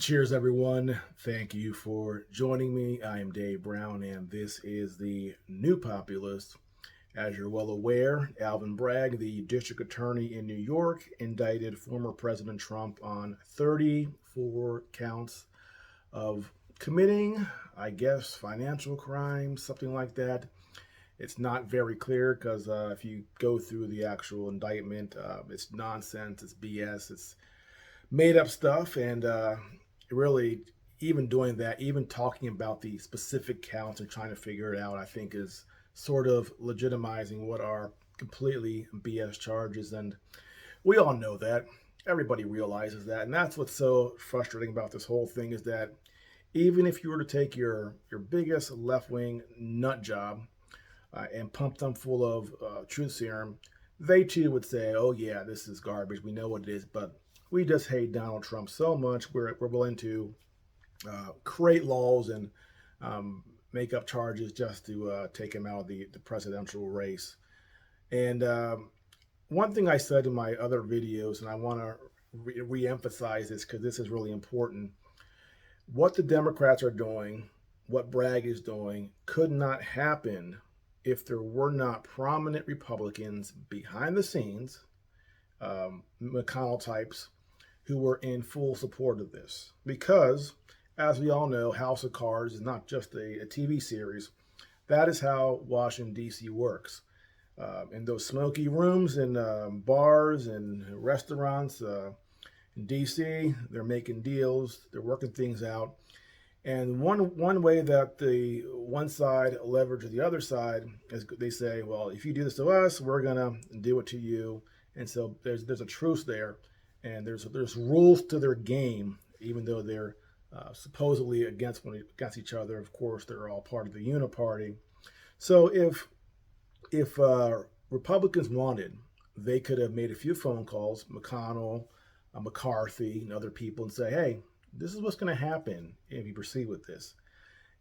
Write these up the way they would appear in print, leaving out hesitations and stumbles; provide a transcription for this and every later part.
Cheers, everyone. Thank you for joining me. I am Dave Brown, and this is the New Populist. As you're well aware, Alvin Bragg, the district attorney in New York, indicted former President Trump on 34 counts of committing, I guess, financial crimes, something like that. It's not very clear because if you go through the actual indictment, it's nonsense, it's BS, it's made up stuff, and really, even doing that, even talking about the specific counts and trying to figure it out, I think is sort of legitimizing what are completely BS charges. And we all know that. Everybody realizes that. And that's what's so frustrating about this whole thing is that even if you were to take your biggest left wing nut job and pump them full of truth serum, they too would say, oh, yeah, this is garbage. We know what it is. But we just hate Donald Trump so much, we're willing to create laws and make up charges just to take him out of the presidential race. And one thing I said in my other videos, and I want to re-emphasize this because this is really important, what the Democrats are doing, what Bragg is doing, could not happen if there were not prominent Republicans behind the scenes, McConnell types, who were in full support of this. Because, as we all know, House of Cards is not just a TV series. That is how Washington, D.C. works. In those smoky rooms and bars and restaurants in D.C., they're making deals, they're working things out. And one way that the one side leverages the other side is they say, well, if you do this to us, we're going to do it to you. And so there's a truce there. And there's rules to their game, even though they're supposedly against each other. Of course, they're all part of the Uniparty. So if Republicans wanted, they could have made a few phone calls, McConnell, McCarthy, and other people, and say, hey, this is what's going to happen if you proceed with this.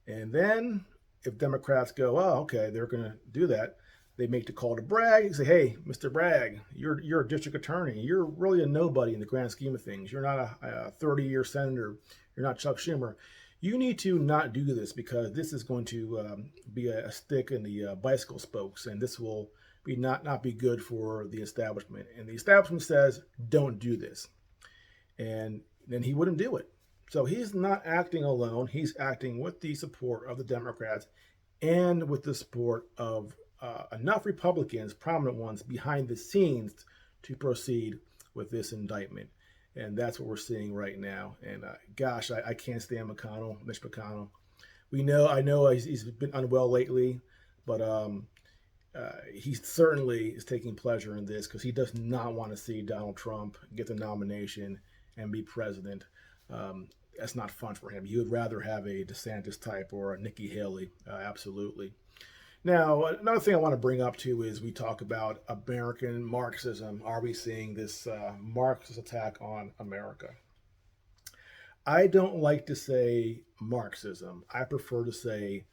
And then if Democrats go, oh, okay, they're going to do that, they make the call to Bragg and say, hey, Mr. Bragg, you're a district attorney. You're really a nobody in the grand scheme of things. You're not a 30-year senator. You're not Chuck Schumer. You need to not do this because this is going to be a stick in the bicycle spokes, and this will be not be good for the establishment. And the establishment says, don't do this. And then he wouldn't do it. So he's not acting alone. He's acting with the support of the Democrats and with the support of enough Republicans, prominent ones, behind the scenes to proceed with this indictment. And that's what we're seeing right now. And gosh, I can't stand McConnell, Mitch McConnell. I know he's been unwell lately, but he certainly is taking pleasure in this because he does not want to see Donald Trump get the nomination and be president. That's not fun for him. He would rather have a DeSantis type or a Nikki Haley, absolutely. Now, another thing I want to bring up too is we talk about American Marxism. Are we seeing this Marxist attack on America? I don't like to say Marxism. I prefer to say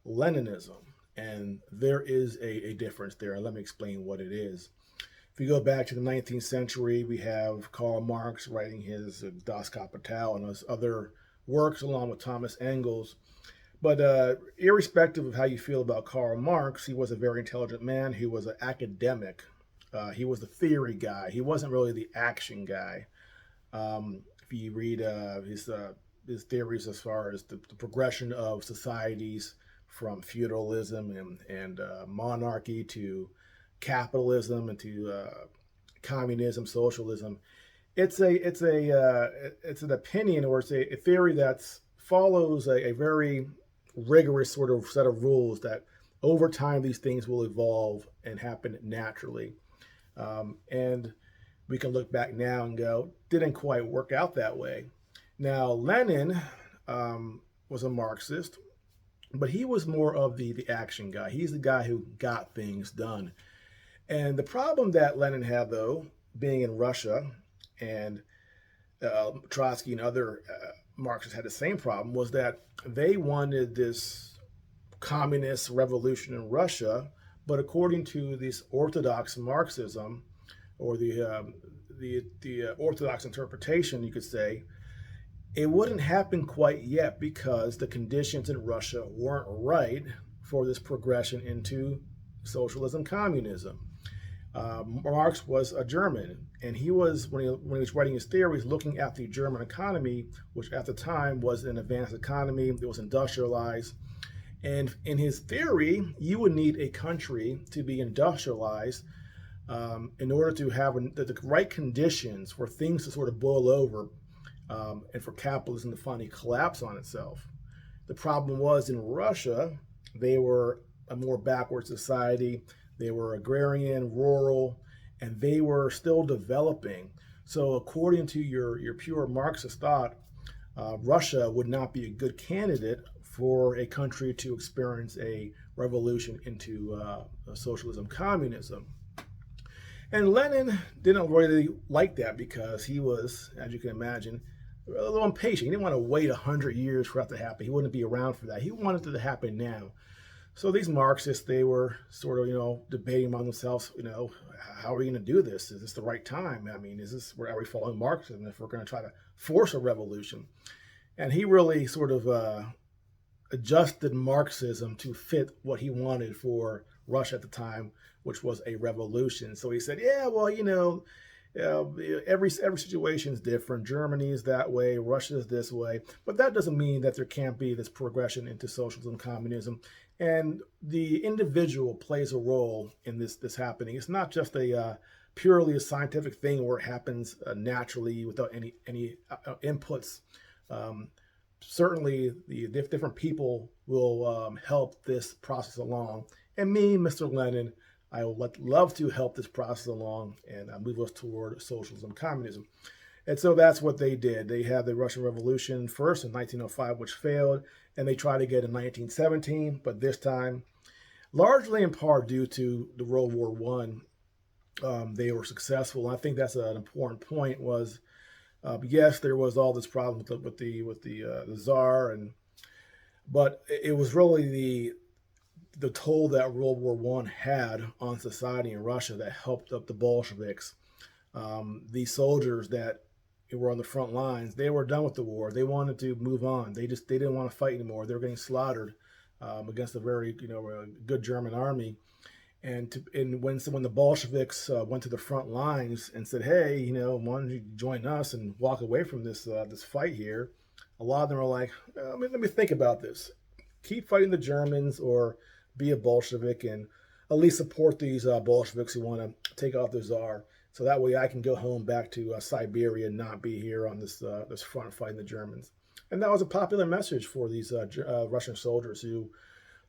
Leninism. And there is a difference there. Let me explain what it is. If you go back to the 19th century, we have Karl Marx writing his Das Kapital and his other works along with Thomas Engels. But irrespective of how you feel about Karl Marx, he was a very intelligent man. He was an academic. He was the theory guy. He wasn't really the action guy. If you read his theories as far as the progression of societies from feudalism and monarchy to capitalism and to communism, socialism, it's an opinion or it's a theory that follows a very rigorous sort of set of rules that over time these things will evolve and happen naturally. And we can look back now and go, didn't quite work out that way. Now, Lenin was a Marxist, but he was more of the action guy. He's the guy who got things done. And the problem that Lenin had, though, being in Russia, and Trotsky and other Marxists had the same problem, was that they wanted this communist revolution in Russia, but according to this orthodox Marxism, or the orthodox interpretation, you could say, It wouldn't happen quite yet because the conditions in Russia weren't right for this progression into socialism, communism. Marx was a German, and he was when he was writing his theories, looking at the German economy, which at the time was an advanced economy. It was industrialized, and in his theory, you would need a country to be industrialized in order to have the right conditions for things to sort of boil over and for capitalism to finally collapse on itself. The problem was in Russia, they were a more backward society. They were agrarian, rural, and they were still developing. So, according to your pure Marxist thought, Russia would not be a good candidate for a country to experience a revolution into socialism, communism. And Lenin didn't really like that because he was, as you can imagine, a little impatient. He didn't want to wait 100 years for that to happen. He wouldn't be around for that. He wanted it to happen now. So these Marxists, they were sort of, debating among themselves, how are we going to do this? Is this the right time? I mean, are we following Marxism if we're going to try to force a revolution? And he really sort of adjusted Marxism to fit what he wanted for Russia at the time, which was a revolution. So he said, yeah, well, every situation is different. Germany is that way, Russia is this way, but that doesn't mean that there can't be this progression into socialism, communism, and the individual plays a role in this happening. It's not just a purely a scientific thing where it happens naturally without any inputs. Certainly, the different people will help this process along. And me, Mr. Lenin, I would love to help this process along and move us toward socialism, communism. And so that's what they did. They had the Russian Revolution first in 1905, which failed, and they tried again in 1917, but this time, largely in part due to the World War One, they were successful. And I think that's an important point. Was yes, there was all this problem with the Tsar, but it was really the toll that World War One had on society in Russia that helped up the Bolsheviks. These soldiers that were on the front lines, they were done with the war. They wanted to move on. They didn't want to fight anymore. They were getting slaughtered against a very good German army. And when the Bolsheviks went to the front lines and said, "Hey, why don't you join us and walk away from this fight here?" A lot of them were like, "Let me think about this. Keep fighting the Germans or be a Bolshevik and at least support these Bolsheviks who want to take out the Tsar, so that way I can go home back to Siberia and not be here on this front fighting the Germans." And that was a popular message for these Russian soldiers who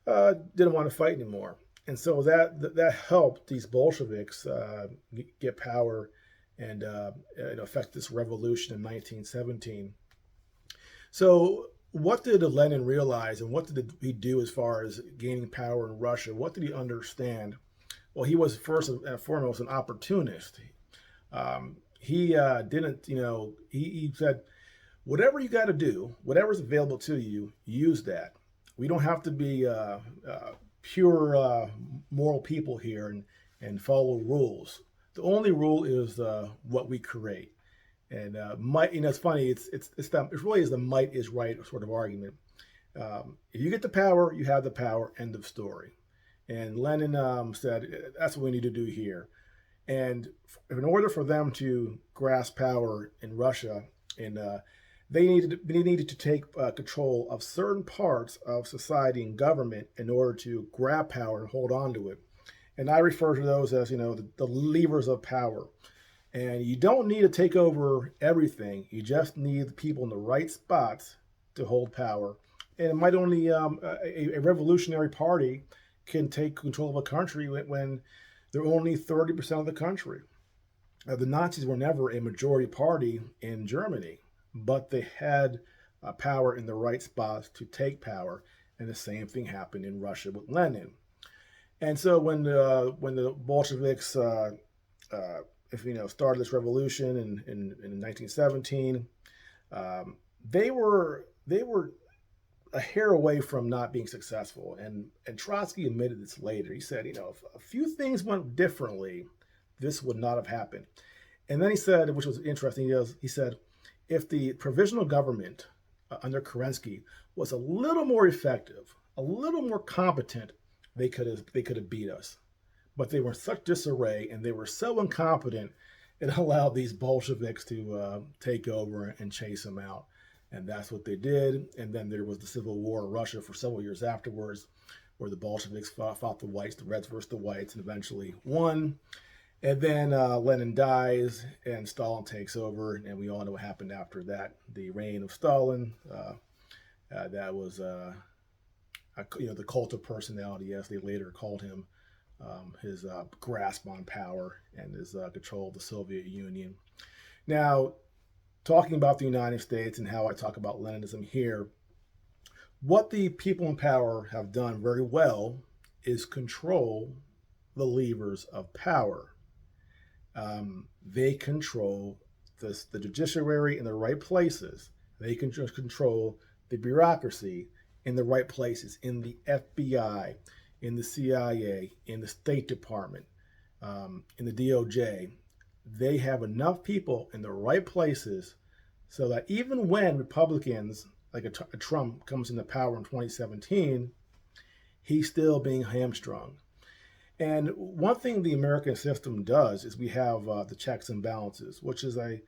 didn't want to fight anymore. And so that helped these Bolsheviks get power and affect this revolution in 1917. So what did Lenin realize, and what did he do as far as gaining power in Russia? What did he understand? Well, he was first and foremost an opportunist. He didn't, he said, whatever you got to do, whatever's available to you, use that. We don't have to be pure moral people here and follow rules. The only rule is what we create. And might, it's funny. It really is the might is right sort of argument. If you get the power, you have the power. End of story. And Lenin said that's what we need to do here. And in order for them to grasp power in Russia, they needed to take control of certain parts of society and government in order to grab power and hold on to it. And I refer to those as the levers of power. And you don't need to take over everything. You just need the people in the right spots to hold power. And it might only a revolutionary party can take control of a country when they're only 30% of the country. The Nazis were never a majority party in Germany, but they had power in the right spots to take power. And the same thing happened in Russia with Lenin. And so when the Bolsheviks started this revolution in 1917, they were a hair away from not being successful. And Trotsky admitted this later. He said, if a few things went differently, this would not have happened. And then he said, which was interesting, he said, if the provisional government under Kerensky was a little more effective, a little more competent, they could have beat us. But they were in such disarray and they were so incompetent, it allowed these Bolsheviks to take over and chase them out. And that's what they did. And then there was the Civil War in Russia for several years afterwards, where the Bolsheviks fought the whites, the reds versus the whites, and eventually won. And then Lenin dies and Stalin takes over, and we all know what happened after that. The reign of Stalin, that was, the cult of personality, as they later called him, his grasp on power and his control of the Soviet Union. Now, talking about the United States and how I talk about Leninism here, what the people in power have done very well is control the levers of power. They control the judiciary in the right places. They can just control the bureaucracy in the right places, in the FBI, in the CIA, in the State Department, in the DOJ. They have enough people in the right places so that even when Republicans, like a Trump, comes into power in 2017, he's still being hamstrung. And one thing the American system does is we have the checks and balances, which is a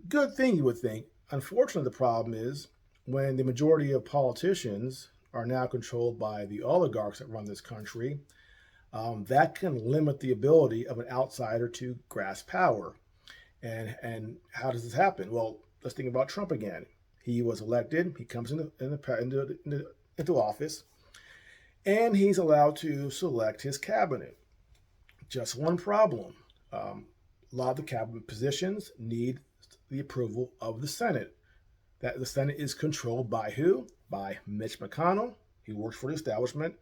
good thing, you would think. Unfortunately, the problem is when the majority of politicians are now controlled by the oligarchs that run this country, that can limit the ability of an outsider to grasp power. And how does this happen? Well, let's think about Trump again. He was elected. He comes into office, and he's allowed to select his cabinet. Just one problem. A lot of the cabinet positions need the approval of the Senate. That the Senate is controlled by who? By Mitch McConnell. He works for the establishment.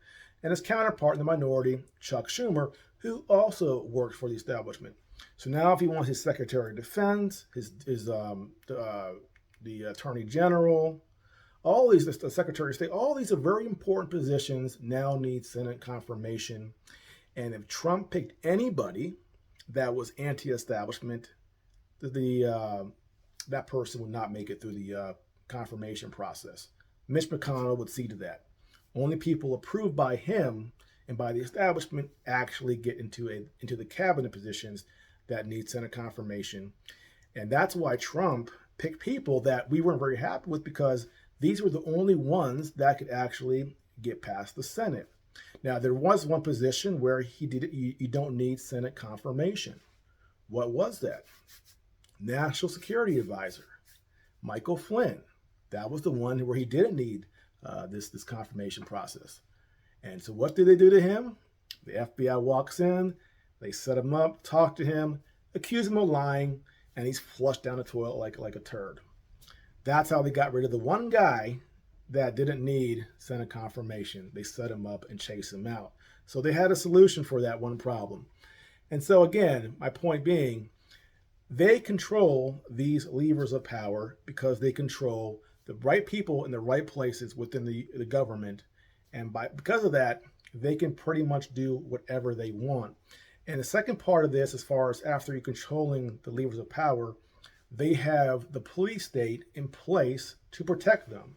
And his counterpart in the minority, Chuck Schumer, who also works for the establishment. So now if he wants his Secretary of Defense, the Attorney General, all these, the Secretary of State, all these are very important positions now need Senate confirmation. And if Trump picked anybody that was anti-establishment, that person would not make it through the confirmation process. Mitch McConnell would see to that. Only people approved by him and by the establishment actually get into the cabinet positions that need Senate confirmation. And that's why Trump picked people that we weren't very happy with, because these were the only ones that could actually get past the Senate. Now, there was one position where you don't need Senate confirmation. What was that? National Security Advisor, Michael Flynn. That was the one where he didn't need this confirmation process. And so what did they do to him? The FBI walks in, they set him up, talk to him, accuse him of lying, and he's flushed down the toilet like a turd. That's how they got rid of the one guy that didn't need Senate confirmation. They set him up and chased him out. So they had a solution for that one problem. And so again, my point being, they control these levers of power because they control the right people in the right places within the government. And because of that, they can pretty much do whatever they want. And the second part of this, as far as after you're controlling the levers of power, they have the police state in place to protect them.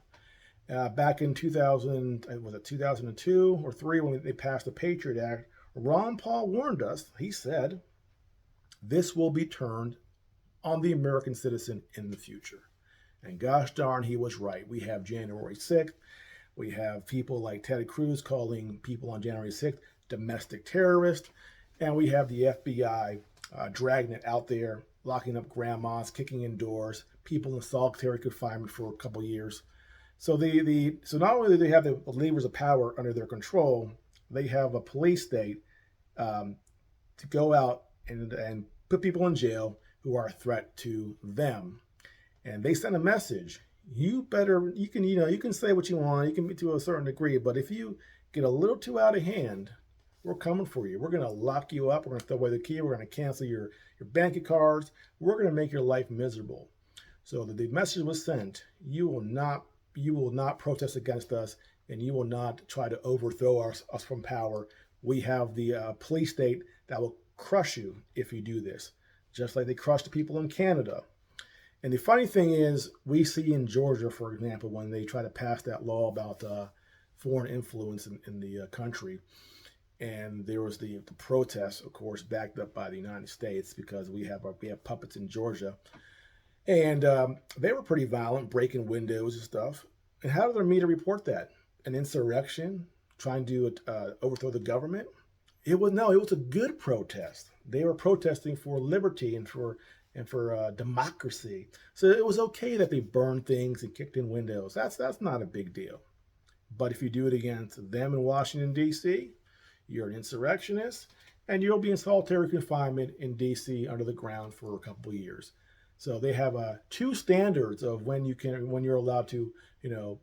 Back in 2002 or 3, when they passed the Patriot Act, Ron Paul warned us. He said, this will be turned on the American citizen in the future. And gosh darn, he was right. We have January 6th. We have people like Ted Cruz calling people on January 6th domestic terrorists. And we have the FBI dragging it out there, locking up grandmas, kicking in doors, people in solitary confinement for a couple years. So so not only do they have the levers of power under their control, they have a police state to go out and put people in jail who are a threat to them. And they send a message. You can say what you want, you can be to a certain degree, but if you get a little too out of hand, we're coming for you. We're going to lock you up. We're going to throw away the key. We're going to cancel your bank cards. We're going to make your life miserable. So the message was sent. You will not protest against us, and you will not try to overthrow us from power. We have the police state that will crush you if you do this, just like they crushed the people in Canada. And the funny thing is, we see in Georgia, for example, when they try to pass that law about foreign influence in the country, and there was the protests, of course, backed up by the United States because we have puppets in Georgia, and they were pretty violent, breaking windows and stuff. And how did their media report that? An insurrection, trying to overthrow the government? It was a good protest. They were protesting for liberty and for democracy. So it was okay that they burned things and kicked in windows. That's not a big deal. But if you do it against them in Washington, D.C., you're an insurrectionist, and you'll be in solitary confinement in D.C. under the ground for a couple of years. So they have two standards of when you're allowed to,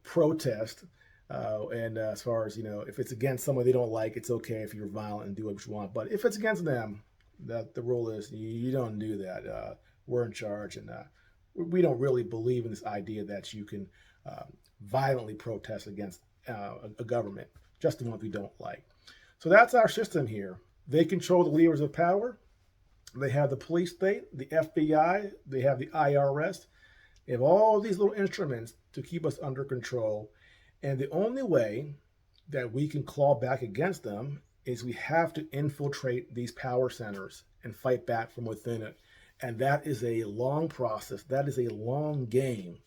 protest. And as far as, if it's against someone they don't like, it's okay if you're violent and do what you want. But if it's against them, that the rule is you don't do that. We're in charge, and we don't really believe in this idea that you can violently protest against a government, just the ones we don't like. So that's our system here. They control the levers of power. They have the police state, the FBI, they have the IRS. They have all these little instruments to keep us under control. And the only way that we can claw back against them is we have to infiltrate these power centers and fight back from within it. And that is a long process. That is a long game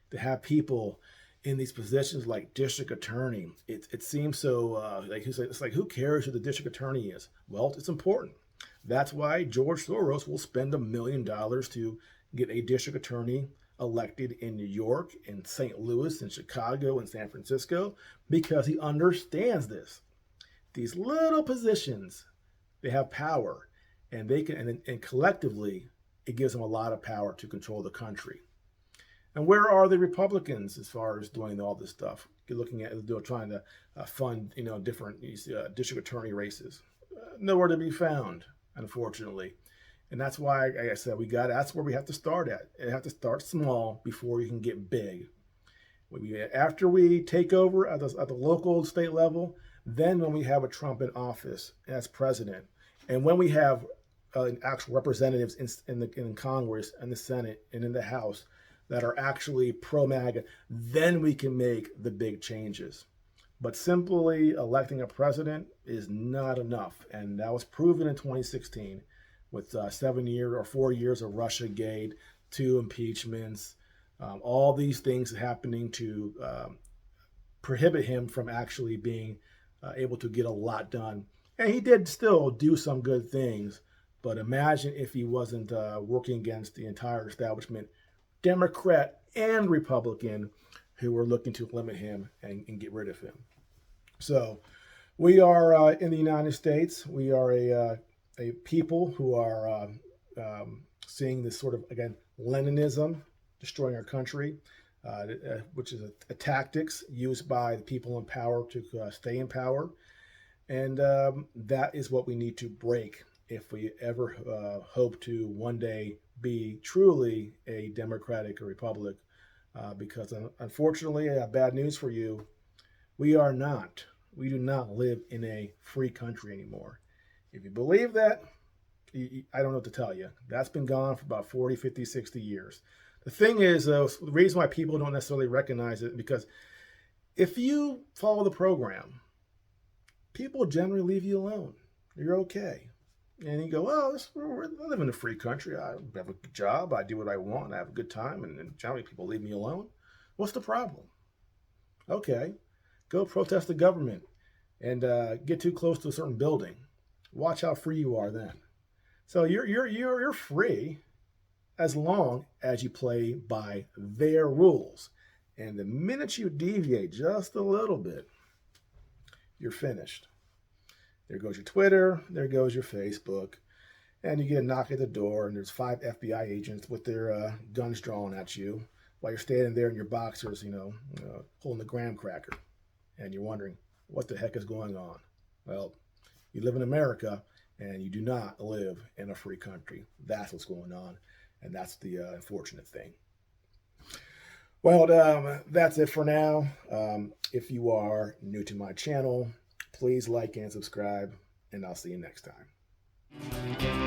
to have people in these positions like district attorney. It seems so it's like, who cares who the district attorney is? Well, it's important. That's why George Soros will spend $1 million to get a district attorney elected in New York, in St. Louis, in Chicago, and San Francisco, because he understands this. These little positions, they have power, and they can, and collectively, it gives them a lot of power to control the country. And where are the Republicans as far as doing all this stuff? You're looking at trying to fund, different district attorney races. Nowhere to be found, unfortunately. And that's why, like I said, that's where we have to start at. You have to start small before you can get big. After we take over at the local state level, then when we have a Trump in office as president, and when we have actual representatives in Congress and the Senate and in the House that are actually pro-MAGA, then we can make the big changes. But simply electing a president is not enough. And that was proven in 2016 with 4 years of Russiagate, 2 impeachments, all these things happening to prohibit him from actually being able to get a lot done. And he did still do some good things. But imagine if he wasn't working against the entire establishment, Democrat and Republican, who were looking to limit him and get rid of him. So we are in the United States. We are a people who are seeing this sort of, again, Leninism, destroying our country, which is a tactics used by the people in power to stay in power. And that is what we need to break if we ever hope to one day be truly a democratic republic. Because unfortunately, I have bad news for you. We do not live in a free country anymore. If you believe that, I don't know what to tell you. That's been gone for about 40, 50, 60 years. The thing is, though, the reason why people don't necessarily recognize it, because if you follow the program, people generally leave you alone. You're okay. And you go, well, I live in a free country. I have a good job. I do what I want. I have a good time. And generally people leave me alone. What's the problem? Okay, go protest the government and get too close to a certain building. Watch how free you are then. So you're free as long as you play by their rules. And the minute you deviate just a little bit, you're finished. There goes your Twitter, there goes your Facebook, and you get a knock at the door, and there's 5 FBI agents with their guns drawn at you while you're standing there in your boxers, holding the graham cracker, and you're wondering, what the heck is going on? Well, you live in America, and you do not live in a free country. That's what's going on, and that's the unfortunate thing. Well, that's it for now. If you are new to my channel, please like and subscribe, and I'll see you next time.